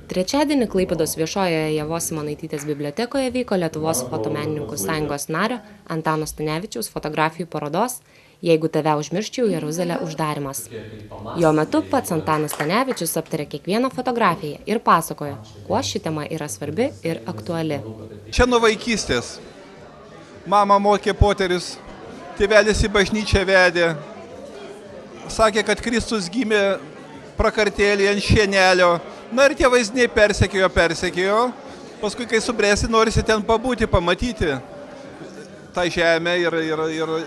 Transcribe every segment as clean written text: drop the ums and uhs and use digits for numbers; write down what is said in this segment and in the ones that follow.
Trečiadienį Klaipėdos viešojoje Ievos Simonaitytės bibliotekoje vyko Lietuvos fotomenininkų sąjungos nario Antano Stanevičiaus fotografijų parodos "Jeigu tave užmirščiau Jeruzalę" uždarymas. Jo metu pats Antanas Stanevičius aptarė kiekvieną fotografiją ir pasakojo, kuo ši tema yra svarbi ir aktuali. Čia nuo vaikystės. Mama mokė poterius, tėvelis į bažnyčią vedė. Sakė, kad Kristus gimė prakartėlį ant šienelio. Na ir tie vaizdiniai persekiojo. Paskui, kai subręsi, norisi ten pabūti, pamatyti tą žemę. Ir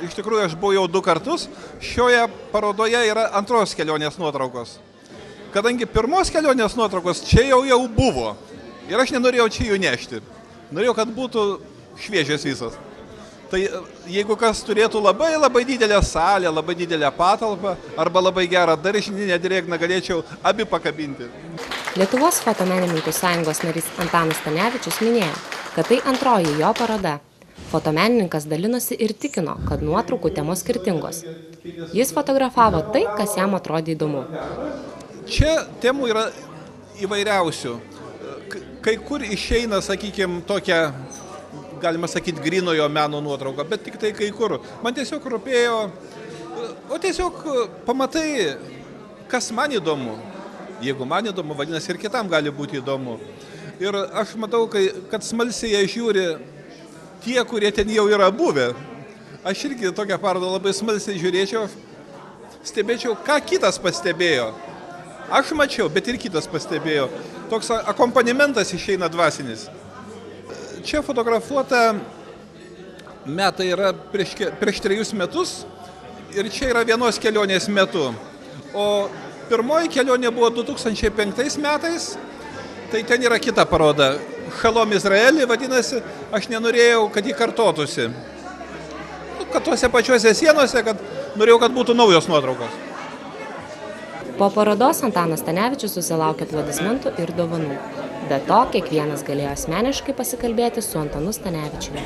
iš tikrųjų aš buvau jau 2 kartus. Šioje parodoje yra antros kelionės nuotraukos. Kadangi pirmos kelionės nuotraukos čia jau buvo. Ir aš nenorėjau čia jų nešti. Norėjau, kad būtų šviežias visas. Tai jeigu kas turėtų labai didelę salę, labai didelę patalpą arba labai gerą daržinį, nedrėgną, galėčiau abi pakabinti. Lietuvos fotomenininkų sąjungos narys Antanas Stanevičius minėjo, kad tai antroji jo paroda. Fotomenininkas dalinosi ir tikino, kad nuotraukų temos skirtingos. Jis fotografavo tai, kas jam atrodė įdomu. Čia temų yra įvairiausių. Kai kur išeina, sakykime, tokia, galima sakyti, grynojo meno nuotrauka, bet tik tai kai kur. Man tiesiog rūpėjo, o tiesiog pamatai, kas man įdomu. Jeigu man įdomu, vadinasi, ir kitam gali būti įdomu. Ir aš matau, kad smalsiai jie žiūri tie, kurie ten jau yra buvę. Aš irgi tokią parodą labai smalsiai žiūrėčiau, stebėčiau, ką kitas pastebėjo. Aš mačiau, bet ir kitas pastebėjo. Toks akompanimentas išeina dvasinis. Čia fotografuota metai yra prieš 3 metus ir čia yra vienos kelionės metu. O pirmoji kelionė buvo 2005 metais, tai ten yra kita paroda. Šalom Izraelį vadinasi, aš nenorėjau, kad jį kartotųsi. Kad tuose pačiuose sienose, kad norėjau, kad būtų naujos nuotraukos. Po parodos Antanas Stanevičius susilaukė aplodismentų ir dovanų. Be to, kiekvienas galėjo asmeniškai pasikalbėti su Antanu Stanevičiumi.